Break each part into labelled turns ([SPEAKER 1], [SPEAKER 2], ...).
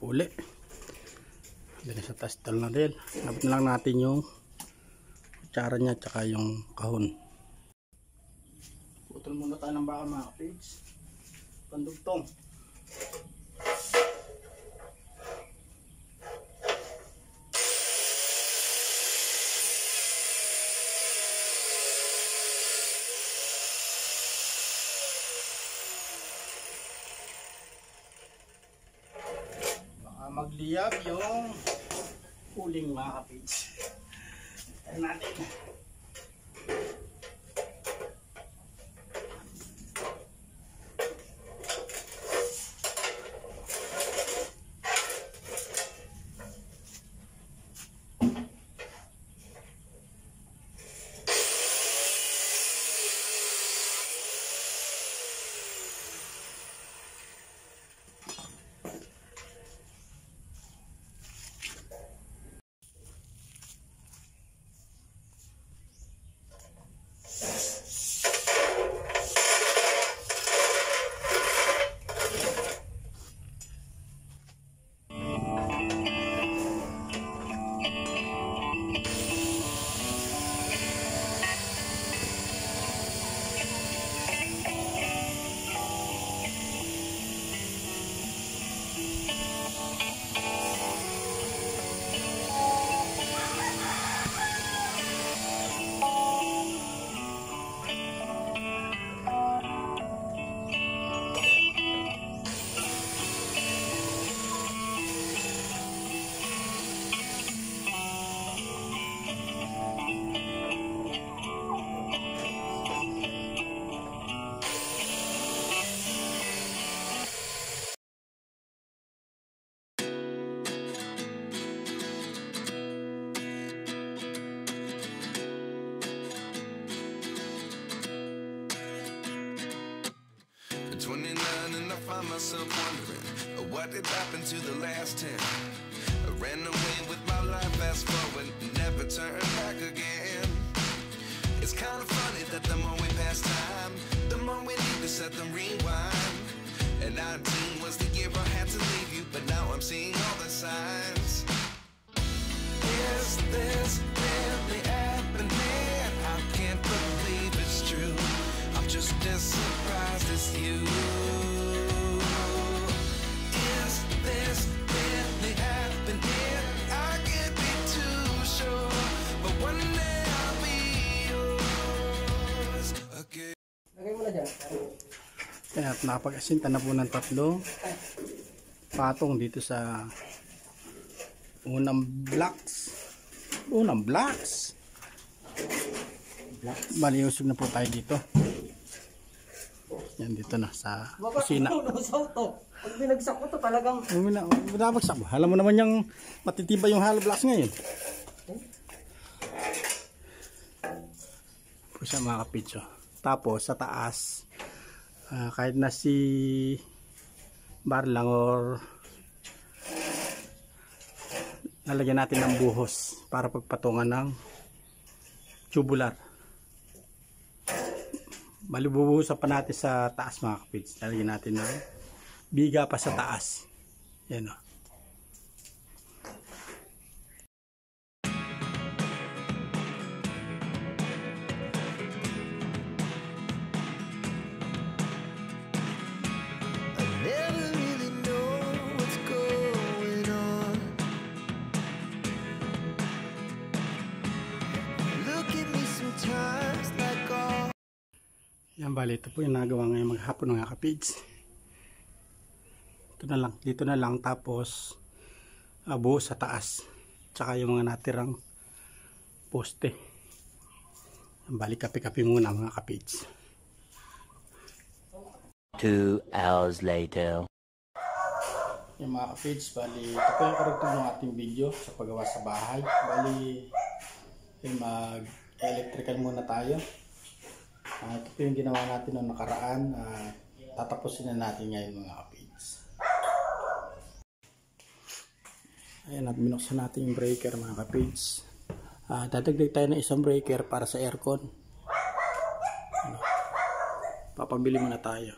[SPEAKER 1] uli. Dali sa testal na rin. Nabit na lang natin yung kutsara niya at saka yung kahon. Putol muna tayo ng baka mga kapids. Pandugtong. Magliyab yung uling mga kapids. Tayo natin.
[SPEAKER 2] And I find myself wondering what did happen to the last 10. I ran away with my life, fast forward, never turn back again. It's kind of funny that the more we pass time, the more we need to set them rewind. And 19 was the year I had to leave you, but now I'm seeing all the signs. Is this really happening? I can't believe it's true. I'm just as surprised as you. Is this really happening? I can't be too sure, but one day I'll be yours again.
[SPEAKER 3] Lagay mo na dyan.
[SPEAKER 1] Kaya nakapag-asinta na po ng 3 patong dito sa unang blocks. Maliusog na po tayo dito. Yan dito na sa kusina.
[SPEAKER 3] Pag binagsak ko to talagang
[SPEAKER 1] Binabagsak mo. Alam mo naman yung matitibay yung hollow blocks ngayon. Po siya mga kapitso. Tapos sa taas, kahit na si bar lang or lalagyan natin ng buhos para pagpatungan ng tubular. Bubuhusan pa natin sa taas mga kapids. Lalagyan natin ng biga pa sa taas. Yan o. Yan bali, ito po yung nagawa ngayon maghapon ng mga kapids. Ito na lang, dito na lang, tapos buhos sa taas, tsaka yung mga natirang poste. Yan bali, kape-kape muna mga kapids.
[SPEAKER 4] 2 hours later.
[SPEAKER 1] Yung mga kapids, bali, ito po yung karugtong ng ating video sa paggawa sa bahay. Bali, mag-electrical muna tayo. Ito po yung ginawa natin noong nakaraan. Tatapusin na natin ngayon mga kapids. Ayan, at binuksan natin yung breaker mga kapids. Dadagdag tayo ng isang breaker para sa aircon. Papabili muna tayo.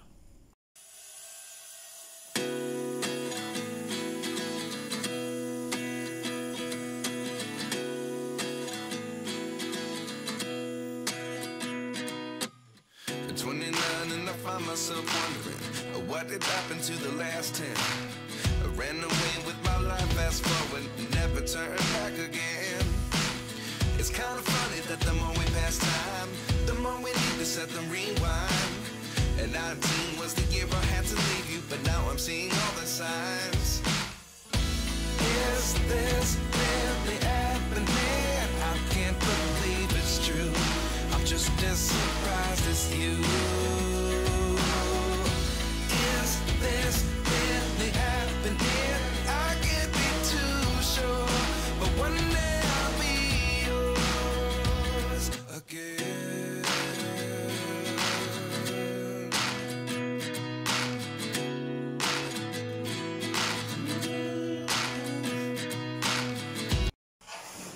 [SPEAKER 2] and I find myself wondering what did happen to the last 10. I ran away with my life, fast forward, never turn back again. It's kind of funny that the more we pass time, the more we need to set them rewind. And 19 was the year I had to leave you, but now I'm seeing all the signs. Is this really happening? I can't believe it's true. I'm just as surprised as you. Is this really happening? I can't be too sure, but one day I'll be yours again.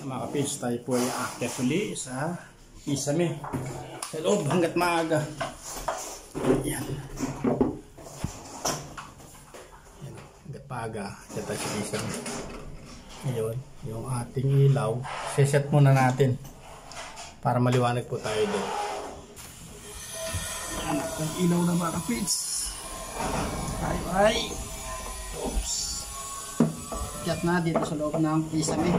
[SPEAKER 1] Mga kapits, tayo po ay aakyat uli sa Kisame sa loob hanggat maaga. Yan. Yan, hanggat maaga aakyat tayo sa Kisame. Ngayon, yung ating ilaw seset muna natin para maliwanag po tayo doon. Yan ang ilaw na mga kapits. Tayo ay aakyat na dito sa loob ng Kisame.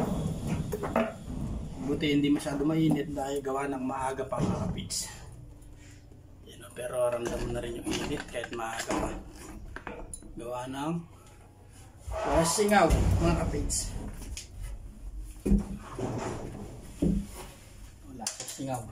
[SPEAKER 1] Buti hindi masyado mainit dahil gawa ng maaga pa mga kapits. Pero ramdam mo na rin yung init kahit maaga pa. Gawa ng singaw mga kapits. Wala singaw.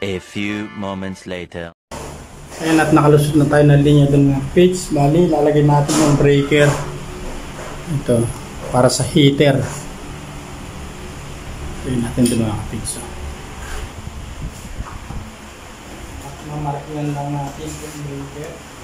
[SPEAKER 4] A few moments later.
[SPEAKER 1] Ayan, at nakalusot na tayo ng linya doon ng pitch. Bali, lalagyan natin yung breaker. Ito, para sa heater. Lagyan natin doon mga pitch. At mamarkihan lang natin yung breaker.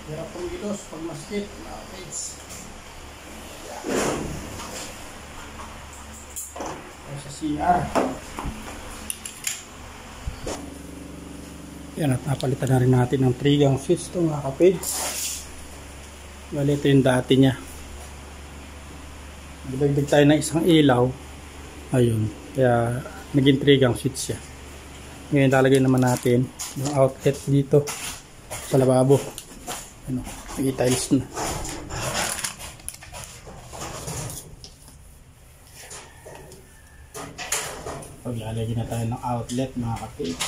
[SPEAKER 1] Hirap pong ilos pag maskit, mga kids. Sa CR. Yan, at napalitan na rin natin ng 3-gang switch ito mga kapids. Bali, ito yung dati niya. Nagdagdag tayo ng isang ilaw. Ayun, kaya naging 3-gang switch siya. Ngayon lalagay naman natin yung outlet dito sa lababo. Ano, may tiles na. Paglalagyan na tayo ng outlet mga kapids.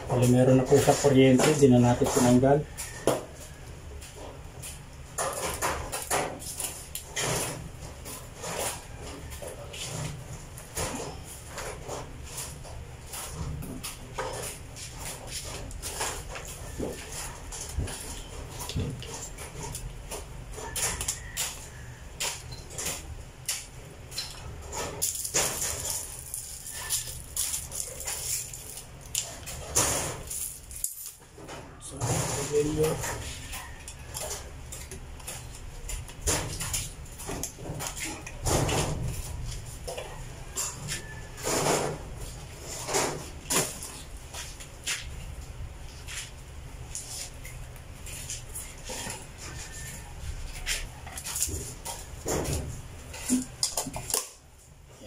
[SPEAKER 1] Bali, meron na po sa kuryente, di na natin tinanggal. So, video.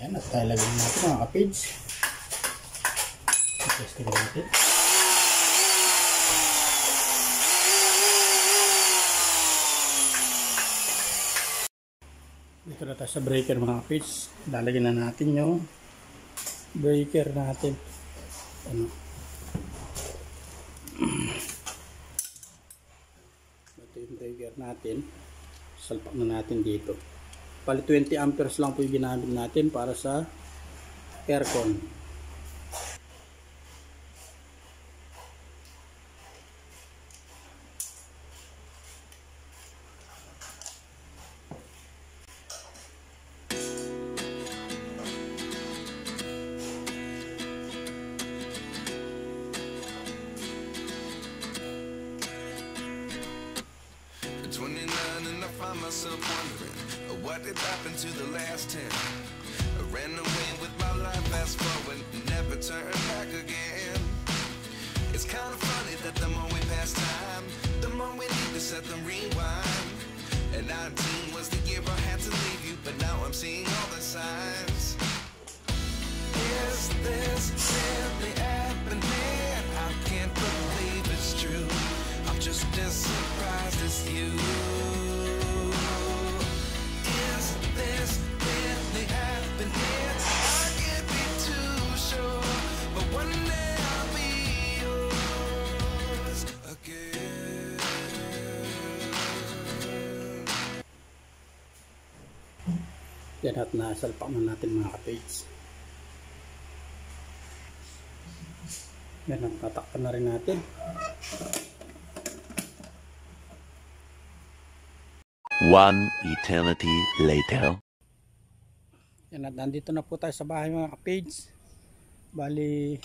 [SPEAKER 1] Yan, at talagyan natin mga kapage. Testing natin. Dito na tayo sa breaker mga kapage. Lalagyan na natin yung breaker natin. Ano? Ito yung breaker natin. Salpak na natin dito. Pali 20 amperes lang po yung ginamit natin para sa aircon.
[SPEAKER 2] At 29 and I find myself wondering what did happen to the last 10. I ran away with my life, fast forward, never turn back again. It's kind of funny that the more we pass time, the more we need to set them rewind. And 19 was the year I had to leave you, but now I'm seeing all the signs. Is this really happening? I can't believe it's true. I'm just as surprised as you. Is this really happening? I can't be too sure, but one day I'll be yours again.
[SPEAKER 1] Yan at nasalpak na natin mga kapage. Yan at tatakpan na rin natin.
[SPEAKER 4] One eternity later.
[SPEAKER 1] Yan at nandito na po tayo sa bahay mga kapage. Bali,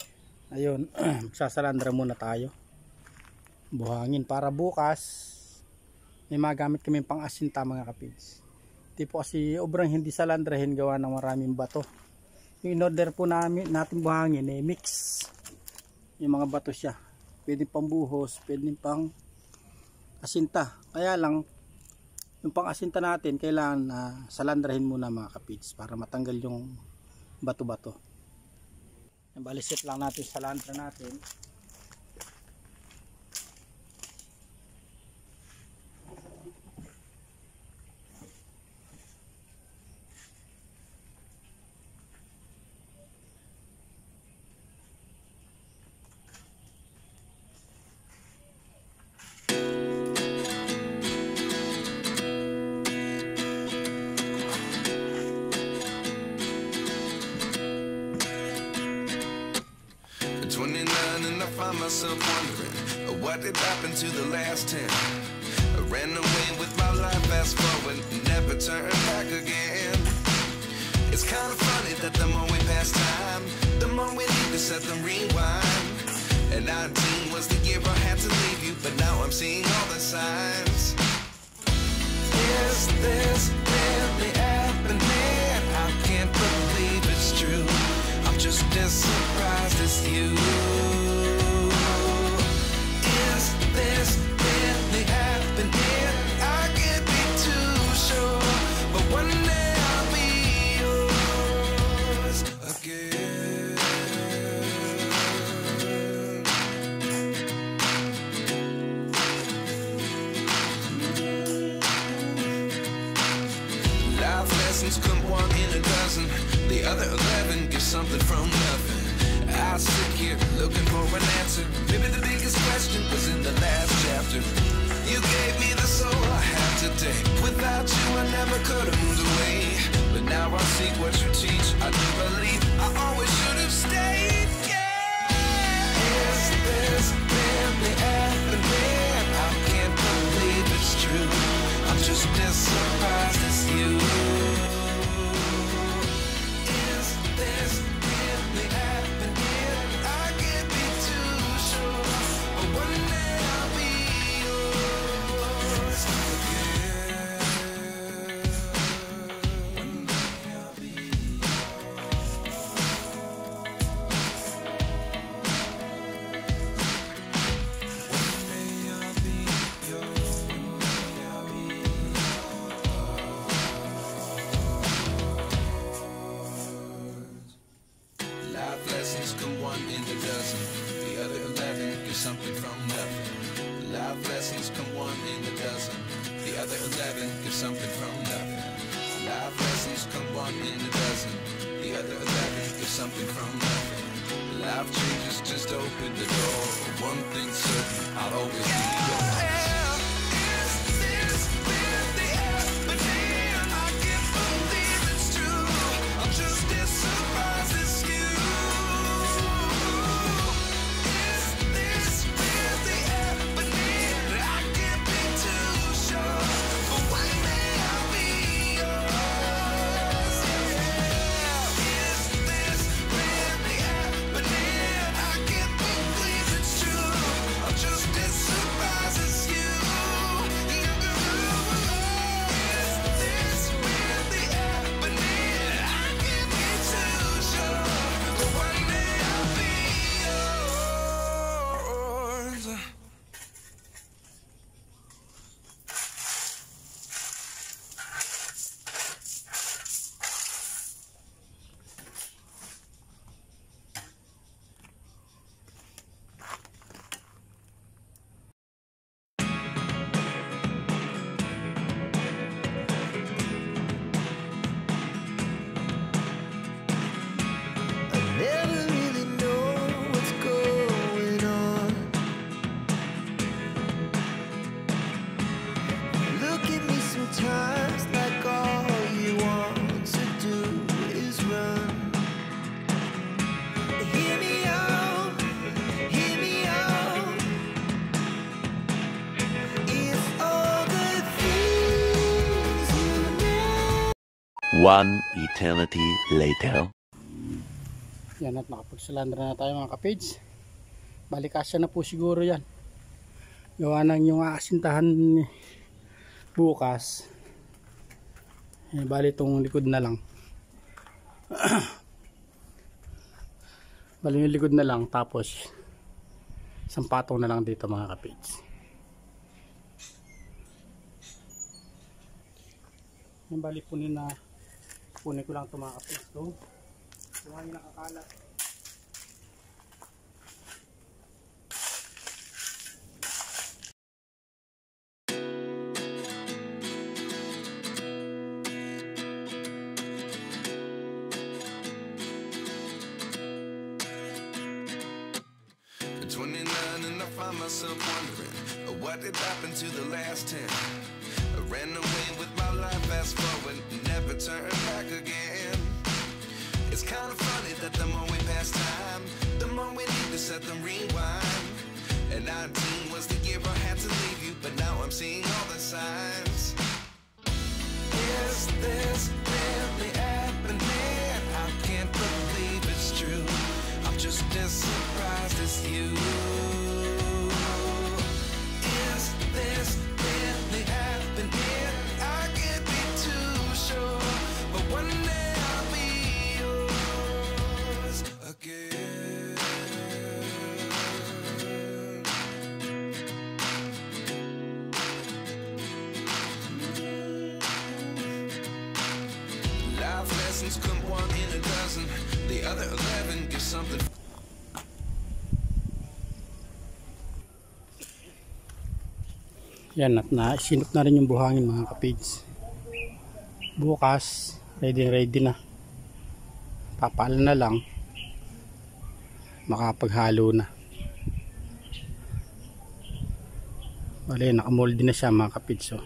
[SPEAKER 1] ayun, sasalandra muna tayo. Buhangin para bukas may magamit kami pang asinta mga kapage. Di po kasi obrang hindi salandrahin gawa ng maraming bato. Yung in-order po natin buhangin mix. Yung mga bato siya. Pwede pang buhos, pwede pang asinta. Kaya lang yung pang asinta natin kailangan salandrahin muna mga kapage para matanggal yung bato-bato. Balisit lang natin sa salandra natin.
[SPEAKER 2] At 29 and I find myself wondering what did happen to the last 10. I ran away with my life, fast forward, never turn back again. It's kind of funny that the more we pass time, the more we need to set them rewind. And 19 was the year I had to leave you, but now I'm seeing all the signs. Is this really happening? I can't believe it's true. I'm just as surprised as you. Is this really happening? I can't be too sure, but one day I'll be yours again. Life lessons come one in a dozen. The other 11 get something from nothing. I sit here looking for an answer. without you I never could have moved away. But now I seek what you teach. I do believe I always should have stayed. Yeah. Is this really happening? I can't believe it's true. I'm just as surprised as you. Is this really happening? I can't be too sure. But one day I'll be yours again. One day I'll be Life lessons come one in a dozen. The other 11 get something from nothing. Life lessons come one in a dozen. The other 11 get something from nothing. Life lessons come one in a dozen. The other 11 get something from nothing. Life changes just open the door. One thing's certain, I'll always be yours. Never really know what's going on. Look at me sometimes like all you want to do is run. Hear me out, hear me out. If all the things you know.
[SPEAKER 4] One eternity later.
[SPEAKER 1] Yan, at nakapagsalandra na tayo mga kapage. Balikasya na po siguro yan. Gawa ng yung aasintahan bukas. Bali itong likod na lang. Bali yung likod na lang. Tapos isang patong na lang dito mga kapage. Yan, bali punin ko lang ito mga kapage. So, kung ano nakakalat.
[SPEAKER 2] At 29 and I find myself wondering what did happen to the last 10. I ran away with my life, fast forward, never turn back again. It's kind of funny that the more we pass time, the more we need to set them rewind. And 19 was the year I had to leave you, but now I'm seeing all the signs. Is this really happening? I can't believe it's true. I'm just as surprised as you. Is this really happening? I can't be too sure, but one day I'll be yours again. Life lessons come one in a dozen. The other 11 get something.
[SPEAKER 1] Yan, at sinop na rin yung buhangin mga kapage. Bukas ready na. Papaalan na lang, makapaghalo na. Bale, nakamoldi na siya mga kapage. So,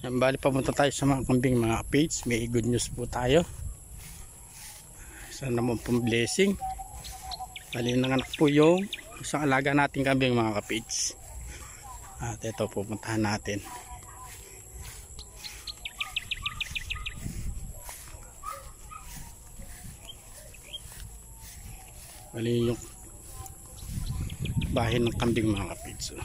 [SPEAKER 1] Bali papunta tayo sa mga kambing mga kapids. May good news po tayo. Isa naman pong blessing. Bali nanganak po yung isang alaga nating kambing mga kapids. At ito pupuntahan natin. Bali yung bahay ng kambing mga kapids.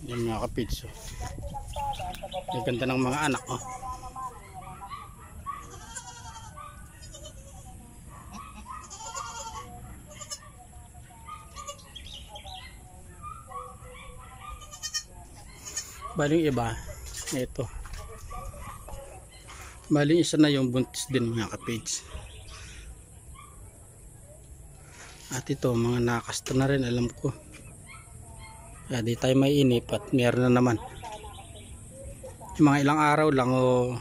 [SPEAKER 1] Yan mga kapids. Ang ganda ng mga anak. Oh. Bali yung iba, ito. Bali isa na yung buntis din mga kapids. At ito, mga nakasta na rin alam ko. Kaya di tayo may inip at meron na naman. Yung mga ilang araw lang o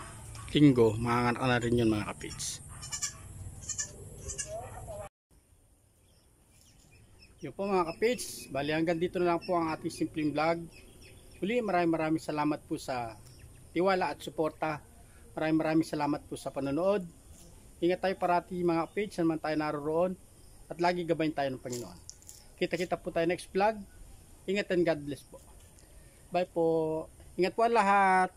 [SPEAKER 1] linggo, mga anak na rin yun mga kapids. Yun po mga kapids, bali hanggang dito na lang po ang ating simpleng vlog. Uli, maraming salamat po sa tiwala at suporta. Maraming salamat po sa panonood. Ingat tayo parati mga kapids, naman tayo naroroon. At lagi gabayin tayo ng Panginoon. Kita-kita po tayo next vlog. Ingat and God bless po. Bye po. Ingat po ang lahat.